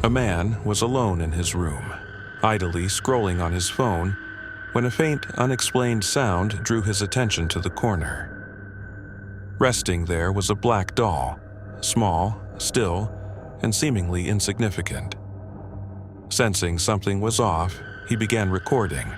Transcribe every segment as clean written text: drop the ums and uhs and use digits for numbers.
A man was alone in his room, idly scrolling on his phone, when a faint, unexplained sound drew his attention to the corner. Resting there was a black doll, small, still, and seemingly insignificant. Sensing something was off, he began recording.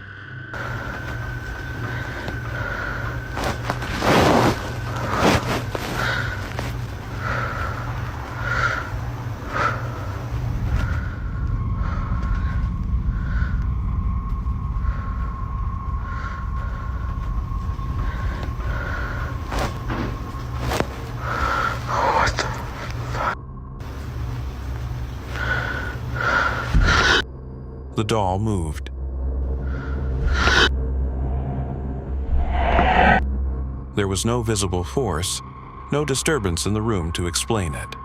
The doll moved. There was no visible force, no disturbance in the room to explain it.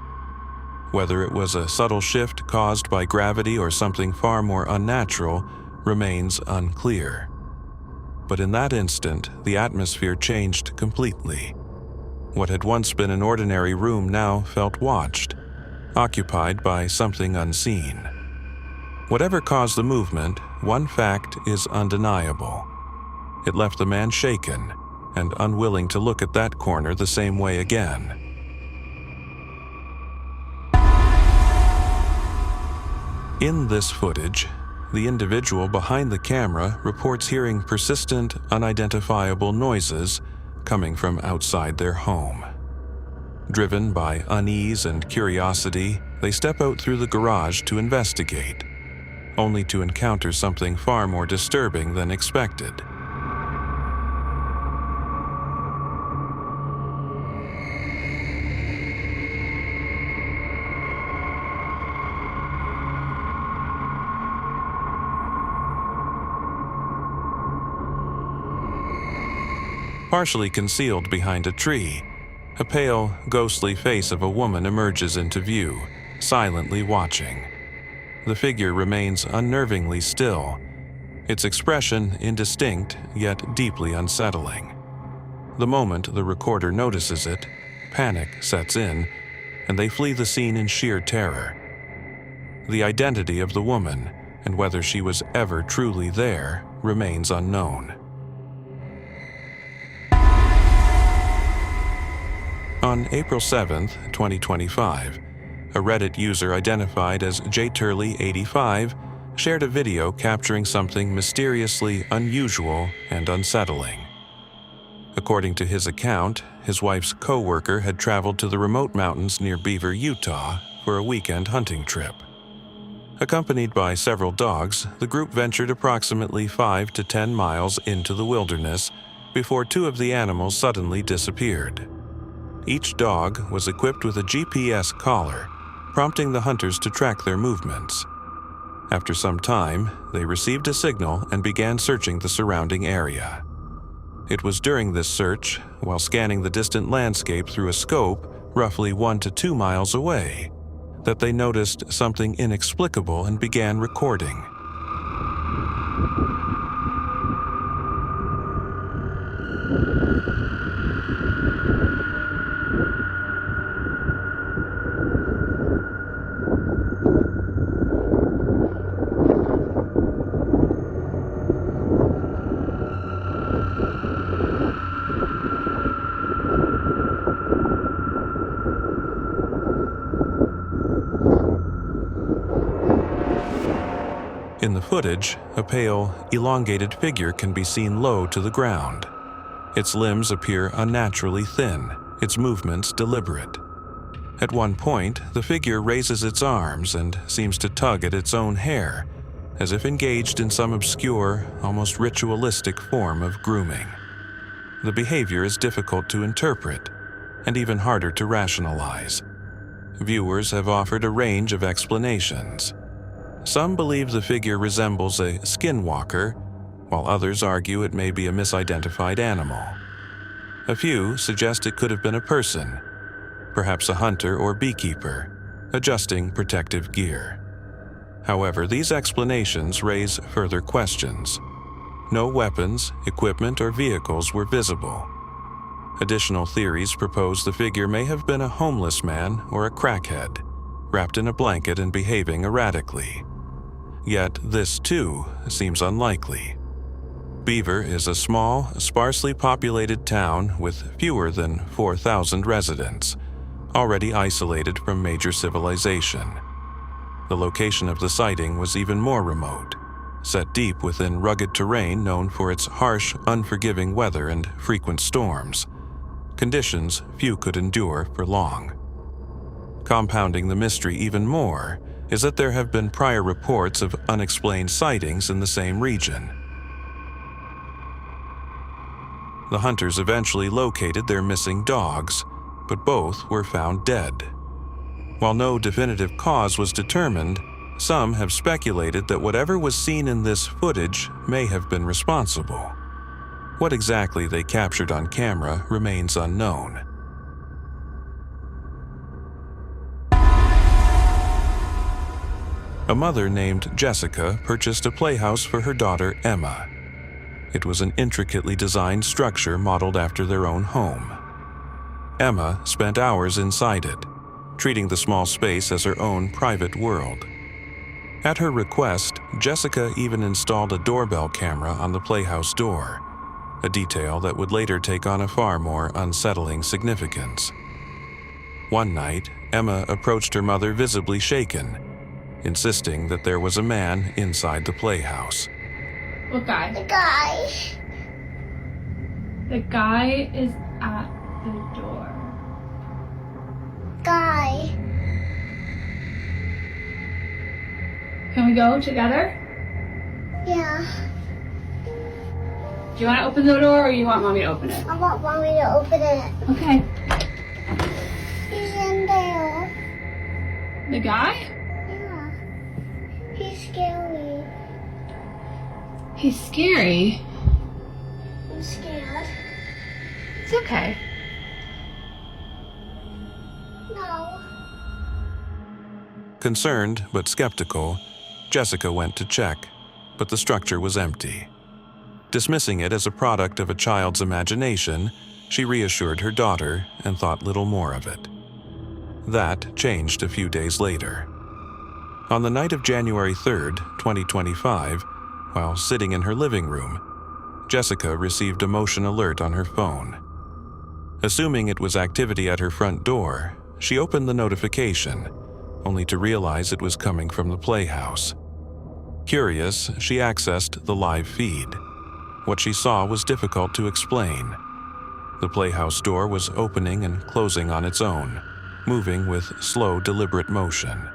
Whether it was a subtle shift caused by gravity or something far more unnatural remains unclear. But in that instant, the atmosphere changed completely. What had once been an ordinary room now felt watched, occupied by something unseen. Whatever caused the movement, one fact is undeniable. It left the man shaken and unwilling to look at that corner the same way again. In this footage, the individual behind the camera reports hearing persistent, unidentifiable noises coming from outside their home. Driven by unease and curiosity, they step out through the garage to investigate, only to encounter something far more disturbing than expected. Partially concealed behind a tree, a pale, ghostly face of a woman emerges into view, silently watching. The figure remains unnervingly still, its expression indistinct yet deeply unsettling. The moment the recorder notices it, panic sets in, and they flee the scene in sheer terror. The identity of the woman, and whether she was ever truly there, remains unknown. On April 7, 2025, a Reddit user identified as jturley85 shared a video capturing something mysteriously unusual and unsettling. According to his account, his wife's co-worker had traveled to the remote mountains near Beaver, Utah, for a weekend hunting trip. Accompanied by several dogs, the group ventured approximately 5 to 10 miles into the wilderness before two of the animals suddenly disappeared. Each dog was equipped with a GPS collar, prompting the hunters to track their movements. After some time, they received a signal and began searching the surrounding area. It was during this search, while scanning the distant landscape through a scope roughly 1 to 2 miles away, that they noticed something inexplicable and began recording. In the footage, a pale, elongated figure can be seen low to the ground. Its limbs appear unnaturally thin, its movements deliberate. At one point, the figure raises its arms and seems to tug at its own hair, as if engaged in some obscure, almost ritualistic form of grooming. The behavior is difficult to interpret, and even harder to rationalize. Viewers have offered a range of explanations. Some believe the figure resembles a skinwalker, while others argue it may be a misidentified animal. A few suggest it could have been a person, perhaps a hunter or beekeeper, adjusting protective gear. However, these explanations raise further questions. No weapons, equipment, or vehicles were visible. Additional theories propose the figure may have been a homeless man or a crackhead, wrapped in a blanket and behaving erratically. Yet this, too, seems unlikely. Beaver is a small, sparsely populated town with fewer than 4,000 residents, already isolated from major civilization. The location of the sighting was even more remote, set deep within rugged terrain known for its harsh, unforgiving weather and frequent storms, conditions few could endure for long. Compounding the mystery even more is that there have been prior reports of unexplained sightings in the same region. The hunters eventually located their missing dogs, but both were found dead. While no definitive cause was determined, some have speculated that whatever was seen in this footage may have been responsible. What exactly they captured on camera remains unknown. A mother named Jessica purchased a playhouse for her daughter Emma. It was an intricately designed structure modeled after their own home. Emma spent hours inside it, treating the small space as her own private world. At her request, Jessica even installed a doorbell camera on the playhouse door, a detail that would later take on a far more unsettling significance. One night, Emma approached her mother visibly shaken, insisting that there was a man inside the playhouse. What guy? The guy. The guy is at the door. Guy. Can we go together? Yeah. Do you want to open the door or you want mommy to open it? I want mommy to open it. Okay. He's in there. The guy? Yeah. He's scary. He's scary. I'm scared. It's okay. No. Concerned but skeptical, Jessica went to check, but the structure was empty. Dismissing it as a product of a child's imagination, she reassured her daughter and thought little more of it. That changed a few days later. On the night of January 3rd, 2025, while sitting in her living room, Jessica received a motion alert on her phone. Assuming it was activity at her front door, she opened the notification, only to realize it was coming from the playhouse. Curious, she accessed the live feed. What she saw was difficult to explain. The playhouse door was opening and closing on its own, moving with slow, deliberate motion.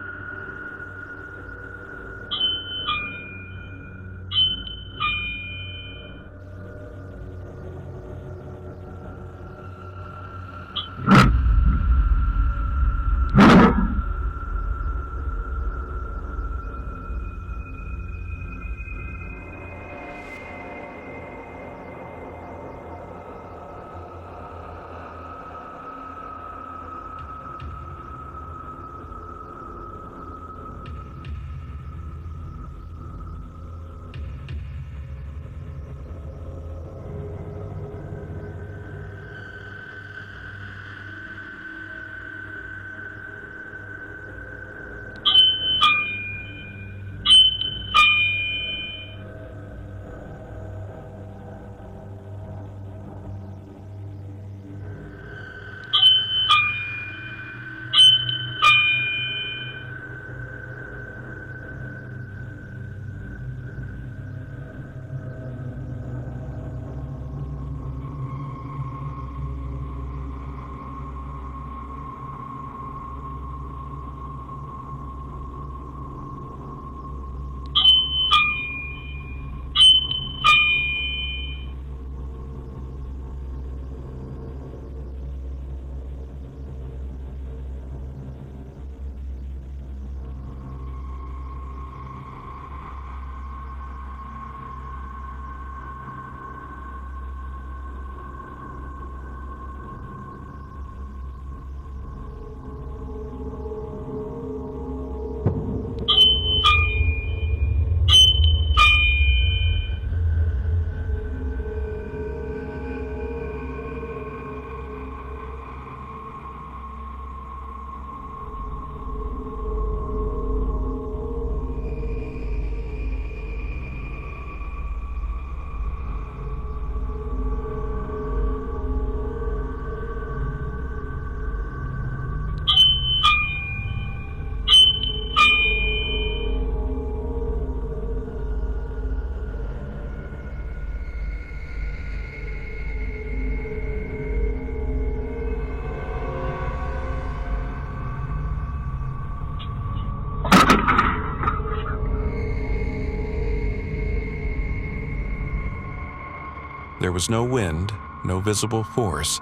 There was no wind, no visible force,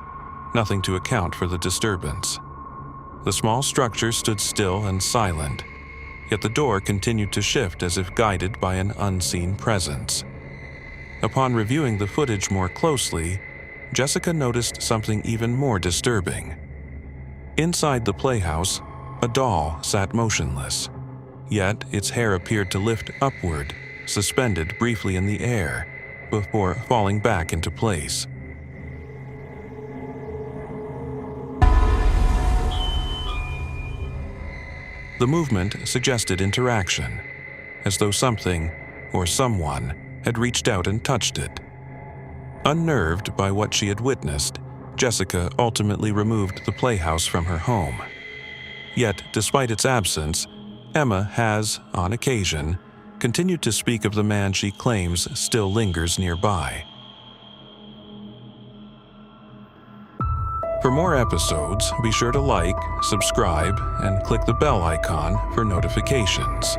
nothing to account for the disturbance. The small structure stood still and silent, yet the door continued to shift as if guided by an unseen presence. Upon reviewing the footage more closely, Jessica noticed something even more disturbing. Inside the playhouse, a doll sat motionless, yet its hair appeared to lift upward, suspended briefly in the air, before falling back into place. The movement suggested interaction, as though something or someone had reached out and touched it. Unnerved by what she had witnessed, Jessica ultimately removed the playhouse from her home. Yet, despite its absence, Emma has, on occasion, continued to speak of the man she claims still lingers nearby. For more episodes, be sure to like, subscribe, and click the bell icon for notifications.